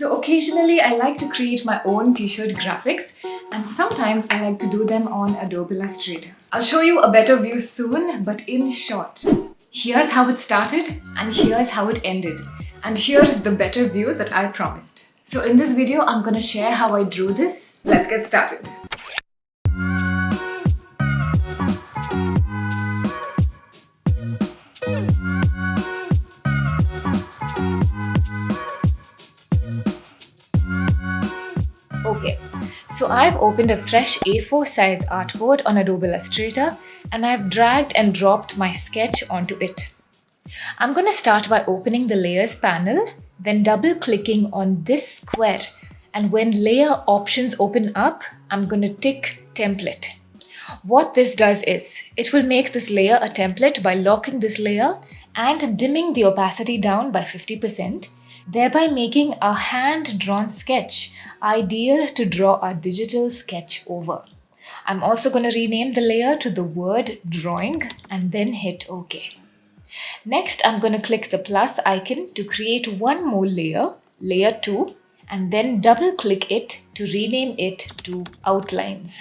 So occasionally I like to create my own t-shirt graphics, and sometimes I like to do them on Adobe Illustrator. I'll show you a better view soon, but in short, here's how it started and here's how it ended. And here's the better view that I promised. So in this video, I'm gonna share how I drew this. Let's get started. Okay, so I've opened a fresh A4 size artboard on Adobe Illustrator and I've dragged and dropped my sketch onto it. I'm going to start by opening the layers panel, then double clicking on this square, and when layer options open up, I'm going to tick template. What this does is, it will make this layer a template by locking this layer and dimming the opacity down by 50%, thereby making a hand-drawn sketch ideal to draw a digital sketch over. I'm also going to rename the layer to the word drawing and then hit OK. Next, I'm going to click the plus icon to create one more layer, layer 2, and then double click it to rename it to outlines.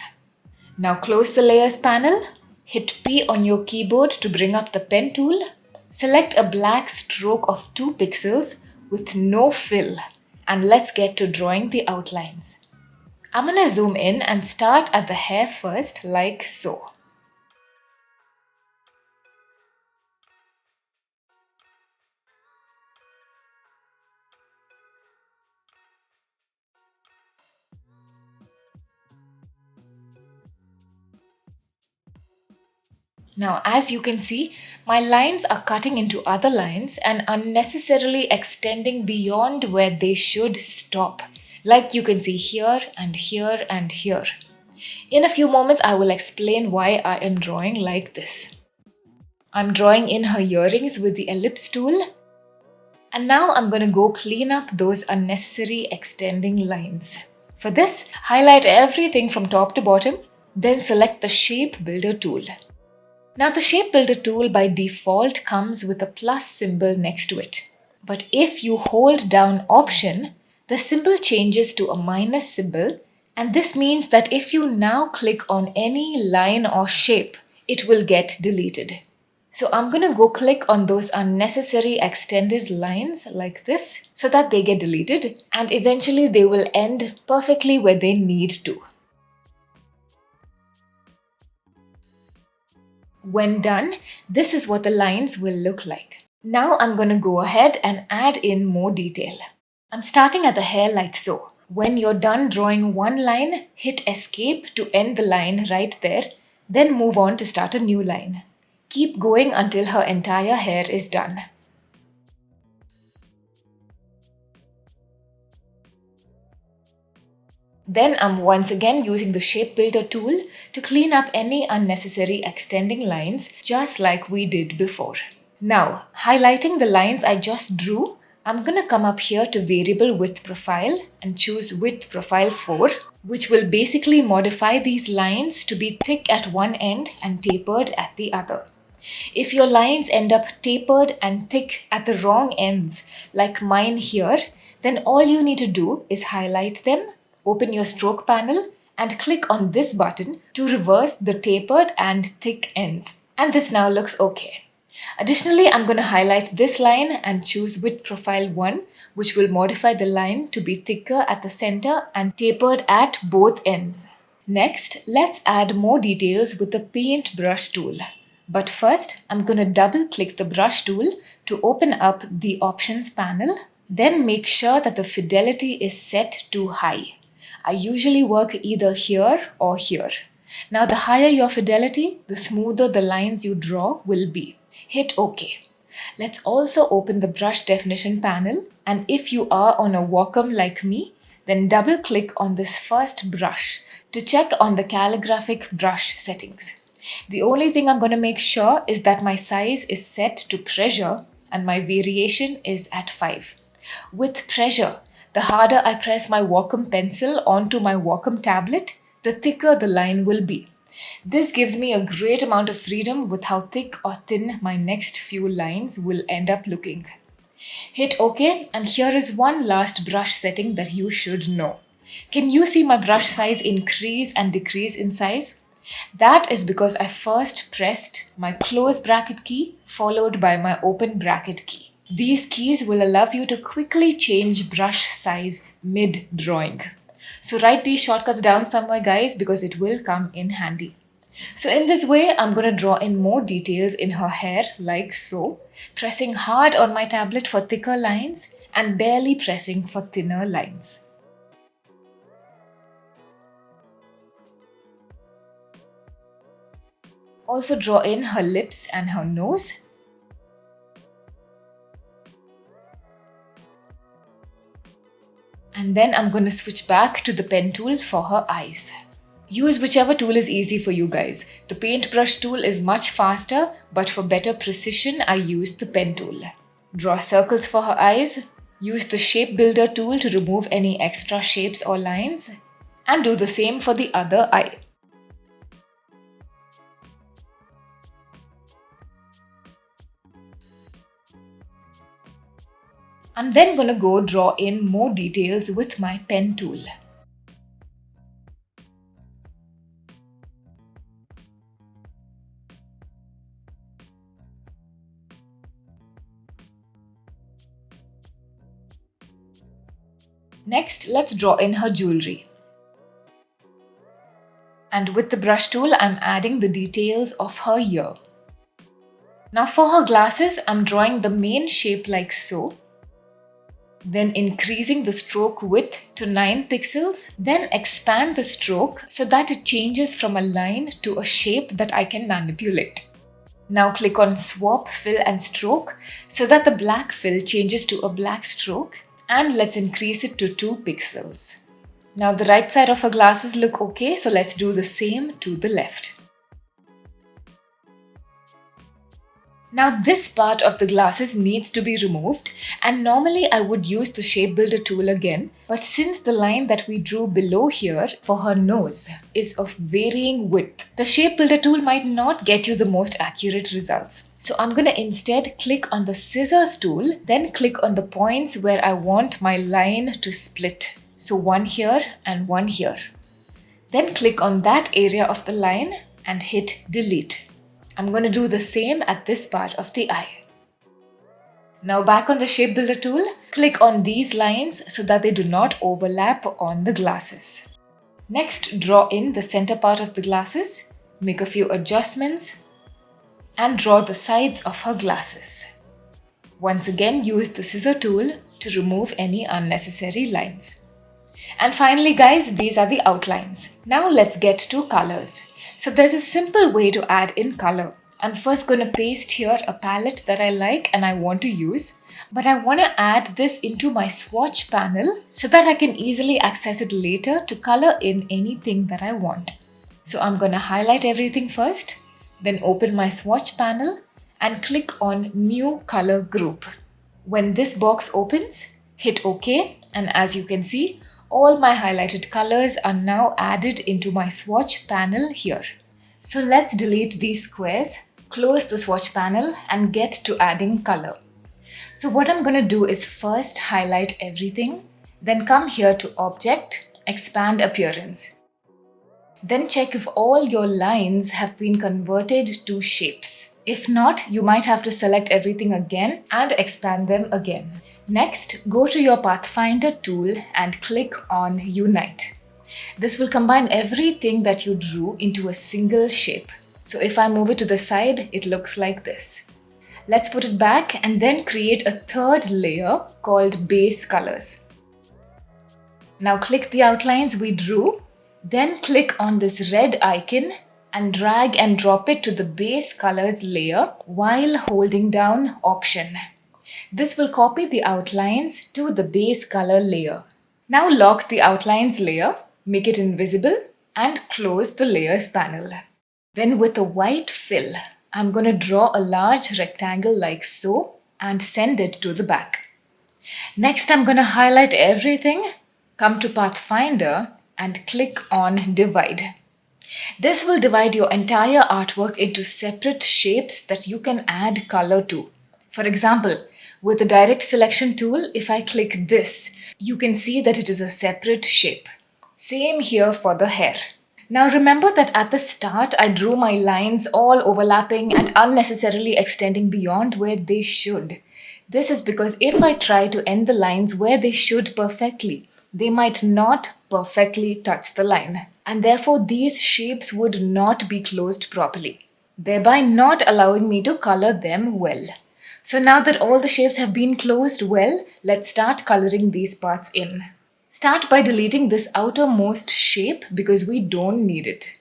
Now close the layers panel, hit P on your keyboard to bring up the pen tool, select a black stroke of 2 pixels with no fill, and let's get to drawing the outlines. I'm going to zoom in and start at the hair first, like so. Now, as you can see, my lines are cutting into other lines and unnecessarily extending beyond where they should stop, like you can see here and here and here. In a few moments, I will explain why I am drawing like this. I'm drawing in her earrings with the ellipse tool. And now I'm going to go clean up those unnecessary extending lines. For this, highlight everything from top to bottom, then select the Shape Builder tool. Now the Shape Builder tool by default comes with a plus symbol next to it. But if you hold down Option, the symbol changes to a minus symbol, and this means that if you now click on any line or shape, it will get deleted. So I'm going to go click on those unnecessary extended lines like this so that they get deleted, and eventually they will end perfectly where they need to. When done, this is what the lines will look like. Now I'm going to go ahead and add in more detail. I'm starting at the hair like so. When you're done drawing one line, hit Escape to end the line right there, then move on to start a new line. Keep going until her entire hair is done. Then I'm once again using the Shape Builder tool to clean up any unnecessary extending lines, just like we did before. Now, highlighting the lines I just drew, I'm going to come up here to Variable Width Profile and choose Width Profile 4, which will basically modify these lines to be thick at one end and tapered at the other. If your lines end up tapered and thick at the wrong ends, like mine here, then all you need to do is highlight them, open your stroke panel, and click on this button to reverse the tapered and thick ends. And this now looks okay. Additionally, I'm going to highlight this line and choose Width Profile 1, which will modify the line to be thicker at the center and tapered at both ends. Next, let's add more details with the Paint Brush tool. But first, I'm going to double click the brush tool to open up the options panel. Then make sure that the fidelity is set to high. I usually work either here or here. Now the higher your fidelity, the smoother the lines you draw will be. Hit OK. Let's also open the brush definition panel, and if you are on a Wacom like me, then double click on this first brush to check on the calligraphic brush settings. The only thing I'm going to make sure is that my size is set to pressure and my variation is at 5. With pressure, the harder I press my Wacom pencil onto my Wacom tablet, the thicker the line will be. This gives me a great amount of freedom with how thick or thin my next few lines will end up looking. Hit OK, and here is one last brush setting that you should know. Can you see my brush size increase and decrease in size? That is because I first pressed my close bracket key followed by my open bracket key. These keys will allow you to quickly change brush size mid-drawing. So write these shortcuts down somewhere, guys, because it will come in handy. So in this way, I'm going to draw in more details in her hair like so, pressing hard on my tablet for thicker lines and barely pressing for thinner lines. Also draw in her lips and her nose. And then I'm going to switch back to the pen tool for her eyes. Use whichever tool is easy for you guys. The paintbrush tool is much faster, but for better precision, I use the pen tool. Draw circles for her eyes. Use the shape builder tool to remove any extra shapes or lines. And do the same for the other eye. I'm then going to go draw in more details with my pen tool. Next, let's draw in her jewelry. And with the brush tool, I'm adding the details of her ear. Now for her glasses, I'm drawing the main shape like so. Then increasing the stroke width to 9 pixels. Then expand the stroke so that it changes from a line to a shape that I can manipulate. Now click on Swap Fill and Stroke so that the black fill changes to a black stroke. And let's increase it to 2 pixels. Now the right side of her glasses look okay, so let's do the same to the left. Now this part of the glasses needs to be removed, and normally I would use the shape builder tool again, but since the line that we drew below here for her nose is of varying width, the shape builder tool might not get you the most accurate results. So I'm going to instead click on the scissors tool, then click on the points where I want my line to split. So one here and one here. Then click on that area of the line and hit delete. I'm going to do the same at this part of the eye. Now back on the shape builder tool, click on these lines so that they do not overlap on the glasses. Next, draw in the center part of the glasses, make a few adjustments, and draw the sides of her glasses. Once again, use the scissor tool to remove any unnecessary lines. And finally guys, these are the outlines. Now let's get to colors. So there's a simple way to add in color. I'm first going to paste here a palette that I like and I want to use. But I want to add this into my swatch panel so that I can easily access it later to color in anything that I want. So I'm going to highlight everything first, then open my swatch panel and click on New Color Group. When this box opens, hit OK, and as you can see, all my highlighted colors are now added into my swatch panel here. So let's delete these squares, close the swatch panel and get to adding color. So what I'm going to do is first highlight everything, then come here to Object, Expand Appearance. Then check if all your lines have been converted to shapes. If not, you might have to select everything again and expand them again. Next, go to your Pathfinder tool and click on Unite. This will combine everything that you drew into a single shape. So if I move it to the side, it looks like this. Let's put it back and then create a third layer called Base Colors. Now click the outlines we drew, then click on this red icon and drag and drop it to the Base Colors layer while holding down Option. This will copy the outlines to the base color layer. Now lock the outlines layer, make it invisible and close the layers panel. Then with a white fill, I'm going to draw a large rectangle like so and send it to the back. Next, I'm going to highlight everything, come to Pathfinder and click on Divide. This will divide your entire artwork into separate shapes that you can add color to. For example, With the direct selection tool, if I click this, you can see that it is a separate shape. Same here for the hair. Now remember that at the start, I drew my lines all overlapping and unnecessarily extending beyond where they should. This is because if I try to end the lines where they should perfectly, they might not perfectly touch the line. And therefore these shapes would not be closed properly, thereby not allowing me to color them well. So now that all the shapes have been closed well, let's start coloring these parts in. Start by deleting this outermost shape because we don't need it.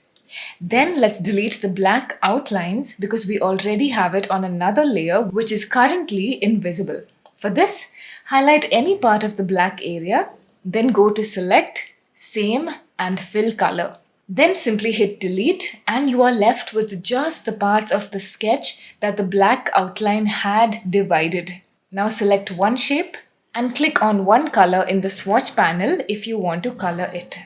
Then let's delete the black outlines because we already have it on another layer which is currently invisible. For this, highlight any part of the black area, then go to Select, Same and Fill Color. Then simply hit delete and you are left with just the parts of the sketch that the black outline had divided. Now select one shape and click on one color in the swatch panel if you want to color it.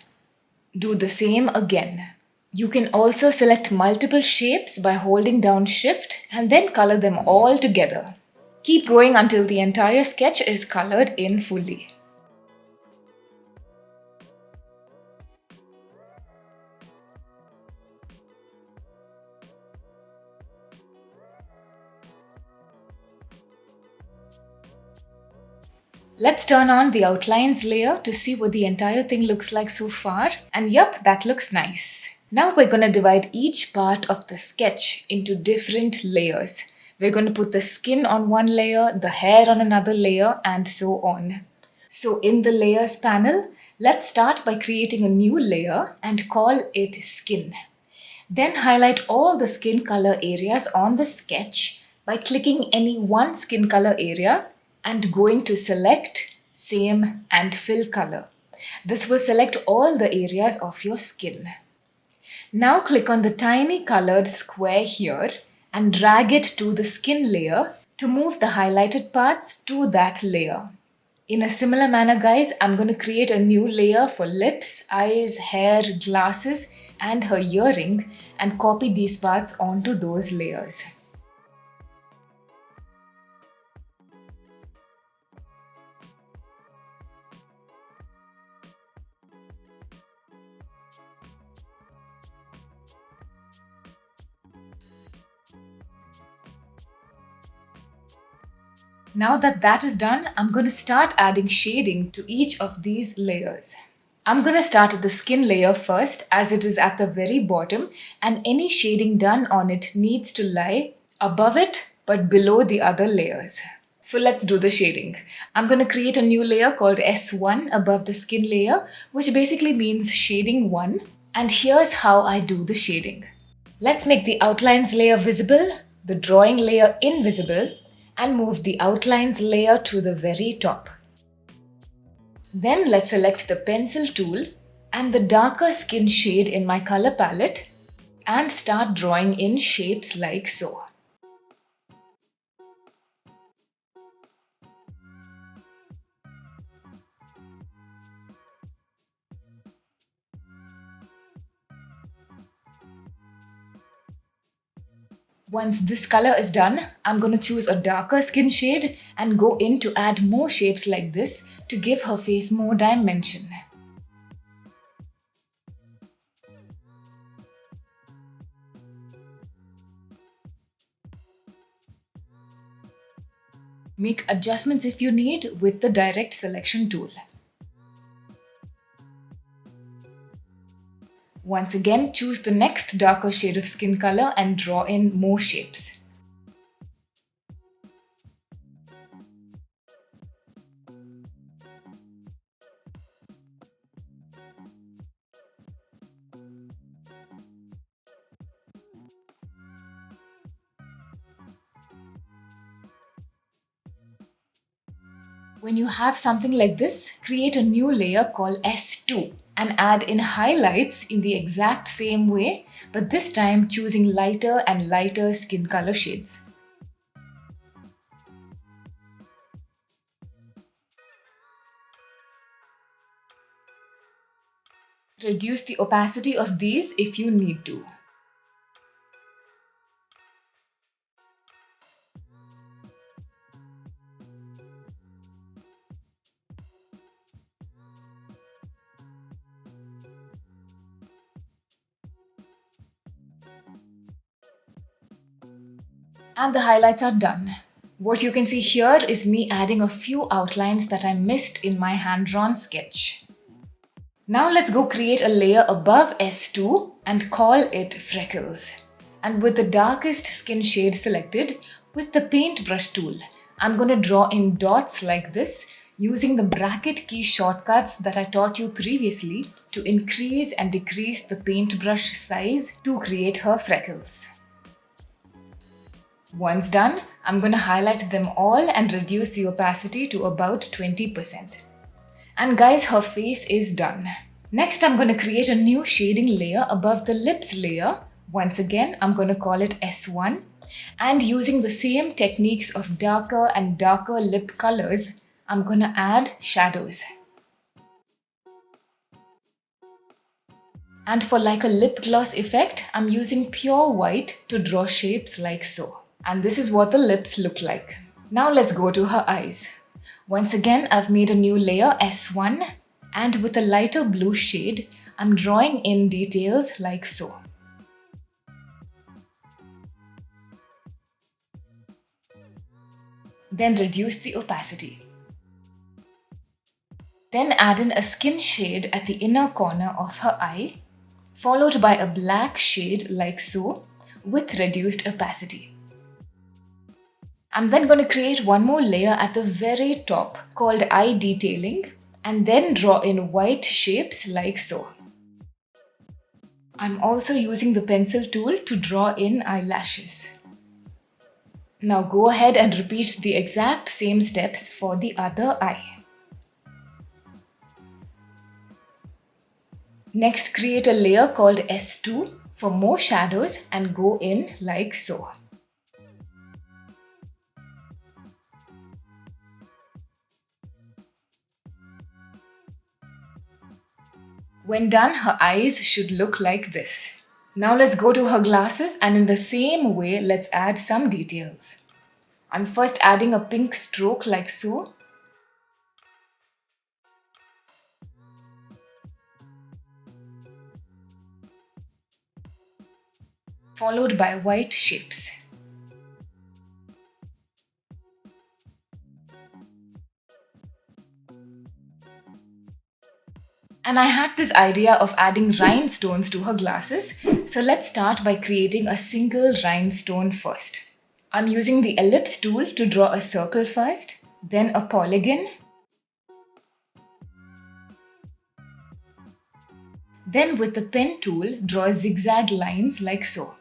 Do the same again. You can also select multiple shapes by holding down Shift and then color them all together. Keep going until the entire sketch is colored in fully. Let's turn on the outlines layer to see what the entire thing looks like so far. And yup, that looks nice. Now we're going to divide each part of the sketch into different layers. We're going to put the skin on one layer, the hair on another layer, and so on. So in the layers panel, let's start by creating a new layer and call it skin. Then highlight all the skin color areas on the sketch by clicking any one skin color area and going to Select, Same and Fill Color. This will select all the areas of your skin. Now click on the tiny colored square here and drag it to the skin layer to move the highlighted parts to that layer. In a similar manner, guys, I'm going to create a new layer for lips, eyes, hair, glasses and her earring and copy these parts onto those layers. Now that is done, I'm going to start adding shading to each of these layers. I'm going to start at the skin layer first as it is at the very bottom and any shading done on it needs to lie above it but below the other layers. So let's do the shading. I'm going to create a new layer called S1 above the skin layer, which basically means shading 1. And here's how I do the shading. Let's make the outlines layer visible, the drawing layer invisible, and move the outlines layer to the very top. Then let's select the pencil tool and the darker skin shade in my color palette and start drawing in shapes like so. Once this color is done, I'm going to choose a darker skin shade and go in to add more shapes like this to give her face more dimension. Make adjustments if you need with the direct selection tool. Once again, choose the next darker shade of skin color and draw in more shapes. When you have something like this, create a new layer called S2 and add in highlights in the exact same way, but this time choosing lighter and lighter skin color shades. Reduce the opacity of these if you need to. And the highlights are done. What you can see here is me adding a few outlines that I missed in my hand-drawn sketch. Now let's go create a layer above S2 and call it Freckles. And with the darkest skin shade selected, with the paintbrush tool, I'm going to draw in dots like this using the bracket key shortcuts that I taught you previously to increase and decrease the paintbrush size to create her freckles. Once done, I'm going to highlight them all and reduce the opacity to about 20%. And guys, her face is done. Next, I'm going to create a new shading layer above the lips layer. Once again, I'm going to call it S1. And using the same techniques of darker and darker lip colors, I'm going to add shadows. And for like a lip gloss effect, I'm using pure white to draw shapes like so. And this is what the lips look like. Now let's go to her eyes. Once again, I've made a new layer S1, and with a lighter blue shade, I'm drawing in details like so. Then reduce the opacity. Then add in a skin shade at the inner corner of her eye, followed by a black shade like so, with reduced opacity. I'm then going to create one more layer at the very top called eye detailing and then draw in white shapes like so. I'm also using the pencil tool to draw in eyelashes. Now go ahead and repeat the exact same steps for the other eye. Next, create a layer called S2 for more shadows and go in like so. When done, her eyes should look like this. Now let's go to her glasses, and in the same way, let's add some details. I'm first adding a pink stroke like so. Followed by white shapes. And I had this idea of adding rhinestones to her glasses, so let's start by creating a single rhinestone first. I'm using the ellipse tool to draw a circle first, then a polygon, then with the pen tool draw zigzag lines like so.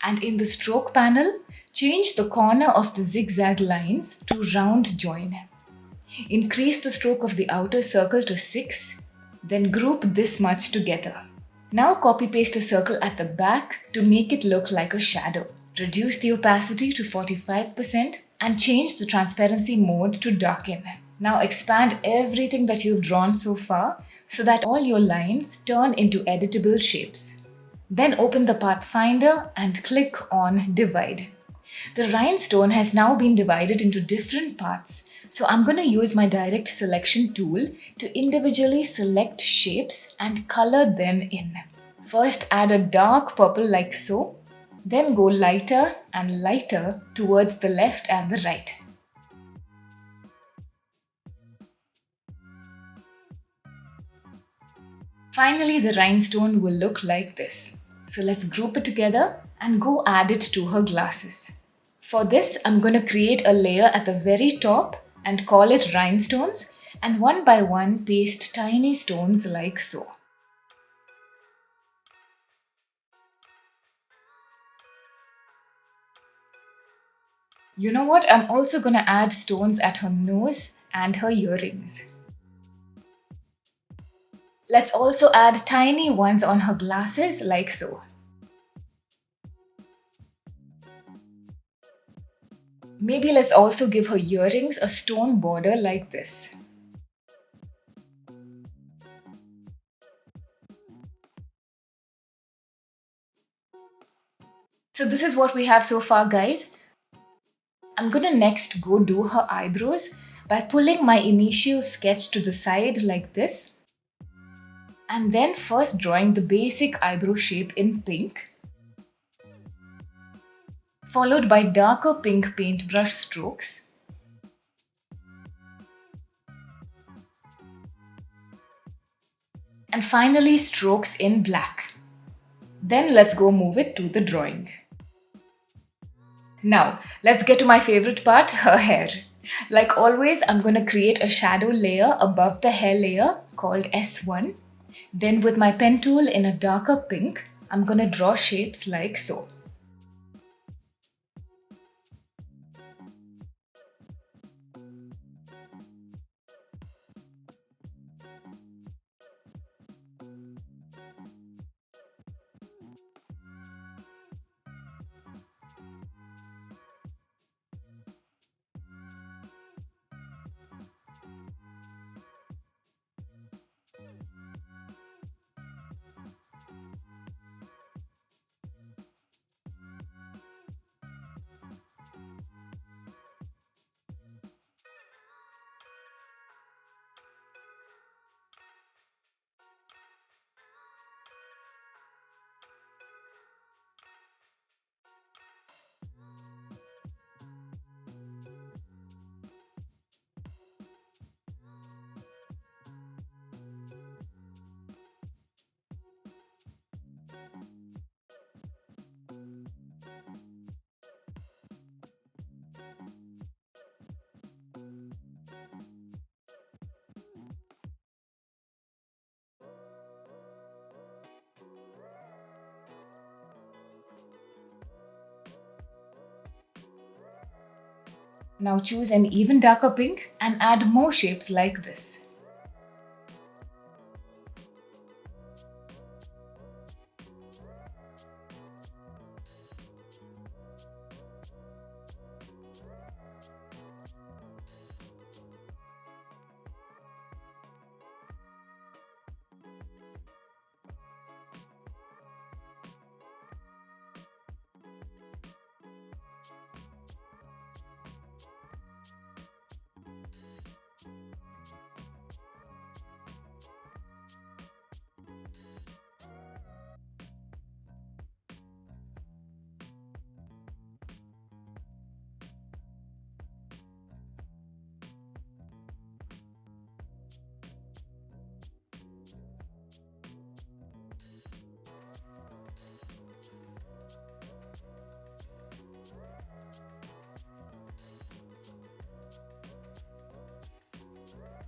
And in the stroke panel, change the corner of the zigzag lines to round join. Increase the stroke of the outer circle to 6, then group this much together. Now copy paste a circle at the back to make it look like a shadow. Reduce the opacity to 45% and change the transparency mode to darken. Now expand everything that you've drawn so far so that all your lines turn into editable shapes. Then open the Pathfinder and click on Divide. The rhinestone has now been divided into different parts, so I'm going to use my direct selection tool to individually select shapes and color them in. First add a dark purple like so, then go lighter and lighter towards the left and the right. Finally, the rhinestone will look like this. So let's group it together and go add it to her glasses. For this, I'm going to create a layer at the very top and call it rhinestones, and one by one paste tiny stones like so. You know what? I'm also going to add stones at her nose and her earrings. Let's also add tiny ones on her glasses like so. Maybe let's also give her earrings a stone border like this. So this is what we have so far, guys. I'm gonna next go do her eyebrows by pulling my initial sketch to the side like this, and then first drawing the basic eyebrow shape in pink, followed by darker pink paintbrush strokes, and finally strokes in black. Then let's go move it to the drawing. Now, let's get to my favorite part, her hair. Like always, I'm going to create a shadow layer above the hair layer called S1. Then with my pen tool in a darker pink, I'm going to draw shapes like so. Now choose an even darker pink and add more shapes like this.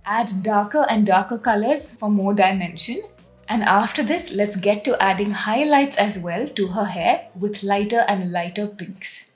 Add darker and darker colors for more dimension. And after this, let's get to adding highlights as well to her hair with lighter and lighter pinks.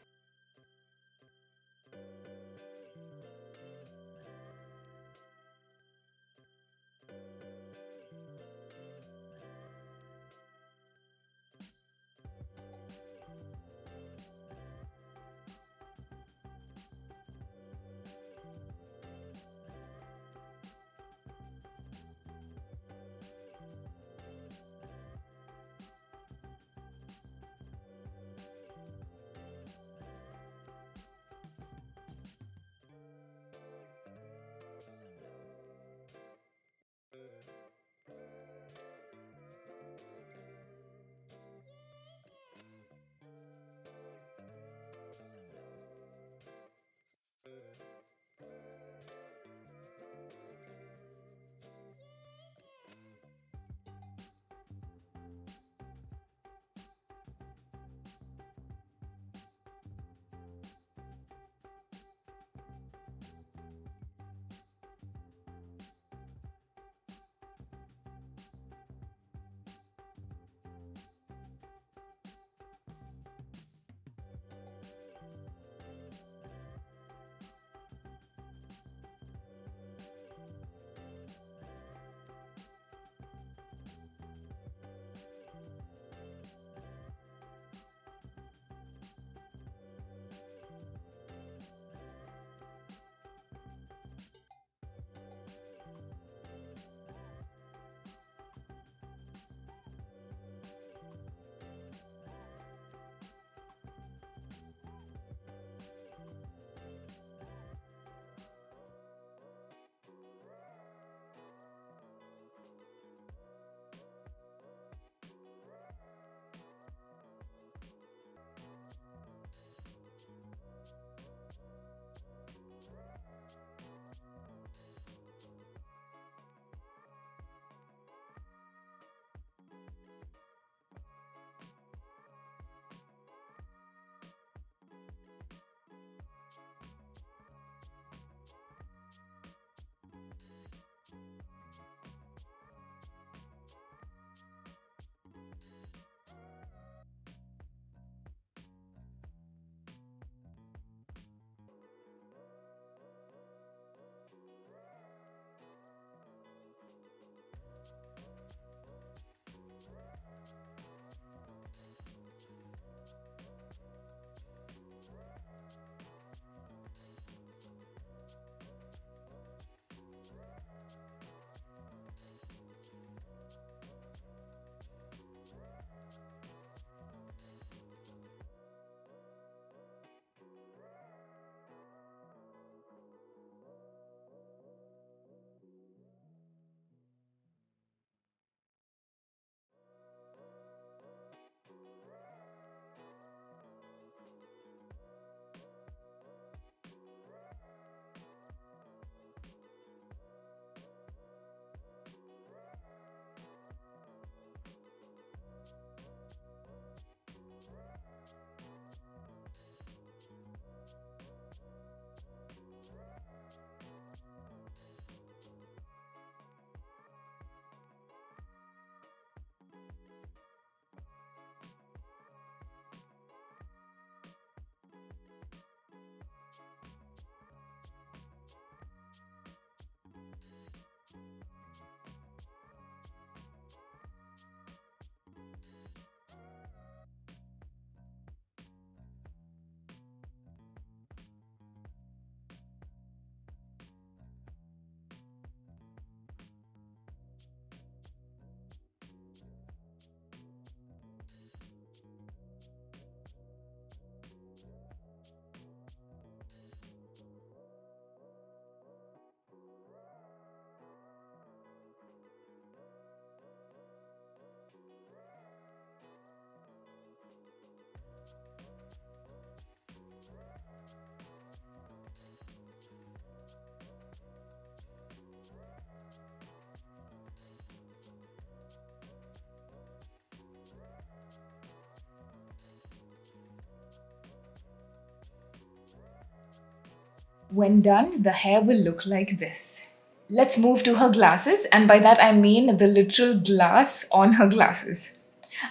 When done, the hair will look like this. Let's move to her glasses, and by that I mean the literal glass on her glasses.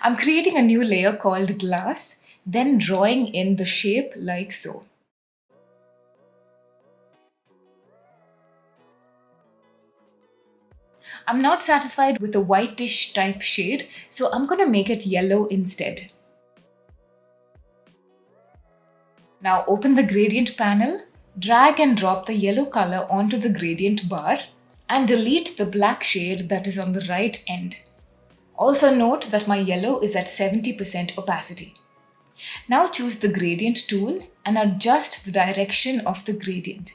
I'm creating a new layer called glass, then drawing in the shape like so. I'm not satisfied with the whitish type shade, so I'm going to make it yellow instead. Now open the gradient panel, drag and drop the yellow color onto the gradient bar, and delete the black shade that is on the right end. Also note that my yellow is at 70% opacity. Now choose the gradient tool and adjust the direction of the gradient.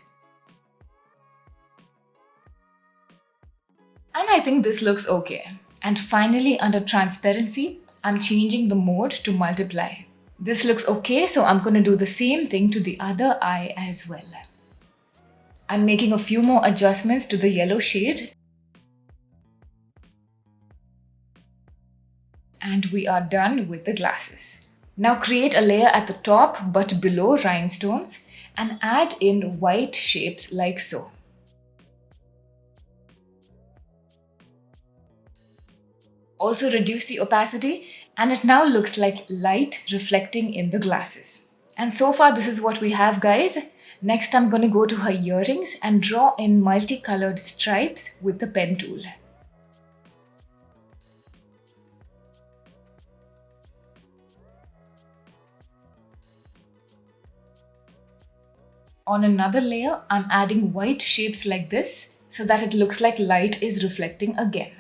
And I think this looks okay. And finally, under transparency, I'm changing the mode to multiply. This looks okay, so I'm going to do the same thing to the other eye as well. I'm making a few more adjustments to the yellow shade. And we are done with the glasses. Now create a layer at the top but below rhinestones and add in white shapes like so. Also reduce the opacity, and it now looks like light reflecting in the glasses. And so far this is what we have, guys. Next I'm going to go to her earrings and draw in multicolored stripes with the pen tool. On another layer, I'm adding white shapes like this so that it looks like light is reflecting again.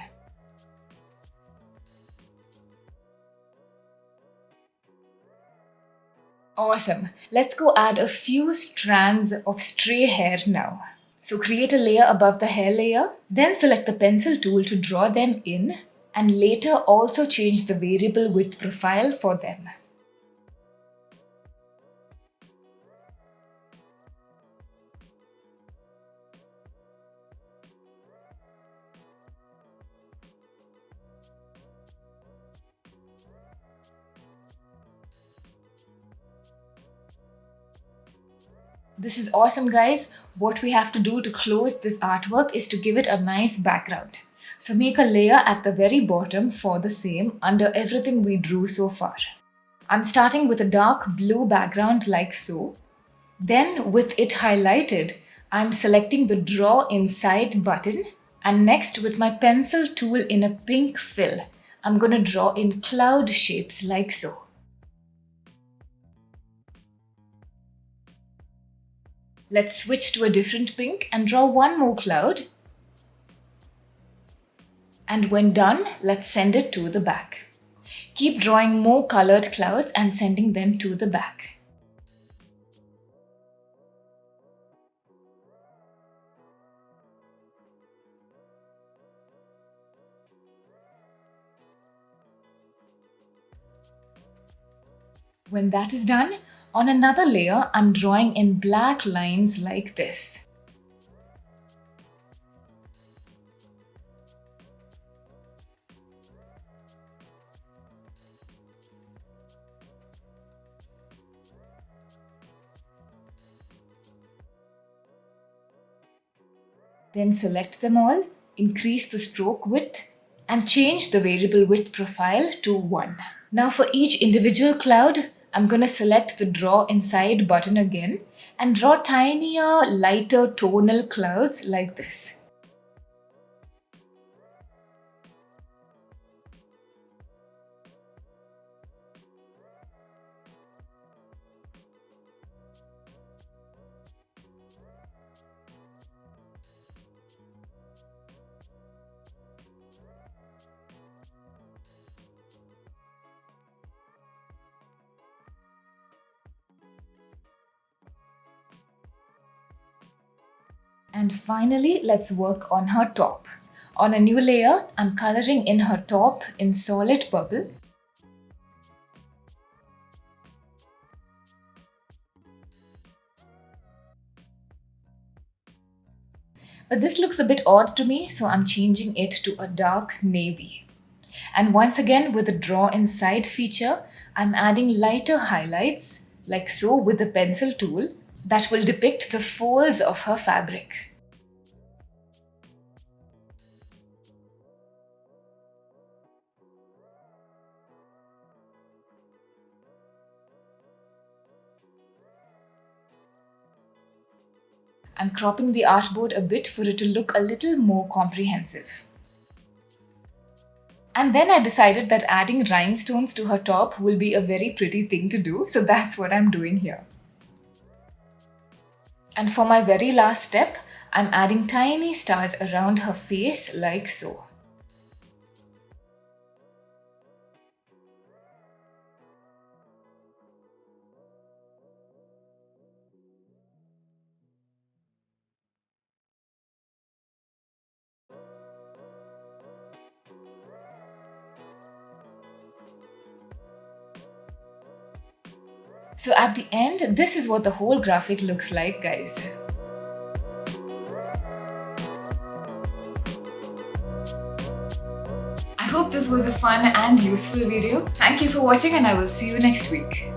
Awesome. Let's go add a few strands of stray hair now. So create a layer above the hair layer, then select the pencil tool to draw them in, and later also change the variable width profile for them. This is awesome, guys. What we have to do to close this artwork is to give it a nice background. So make a layer at the very bottom for the same under everything we drew so far. I'm starting with a dark blue background like so. Then with it highlighted, I'm selecting the Draw Inside button, and next with my pencil tool in a pink fill, I'm going to draw in cloud shapes like so. Let's switch to a different pink and draw one more cloud. And when done, let's send it to the back. Keep drawing more colored clouds and sending them to the back. When that is done, on another layer, I'm drawing in black lines like this. Then select them all, increase the stroke width, and change the variable width profile to 1. Now for each individual cloud, I'm going to select the Draw Inside button again and draw tinier, lighter tonal clouds like this. And finally, let's work on her top. On a new layer, I'm coloring in her top in solid purple. But this looks a bit odd to me, so I'm changing it to a dark navy. And once again, with the Draw Inside feature, I'm adding lighter highlights, like so with the pencil tool, that will depict the folds of her fabric. I'm cropping the artboard a bit for it to look a little more comprehensive. And then I decided that adding rhinestones to her top will be a very pretty thing to do, so that's what I'm doing here. And for my very last step, I'm adding tiny stars around her face like so. So at the end, this is what the whole graphic looks like, guys. I hope this was a fun and useful video. Thank you for watching and I will see you next week.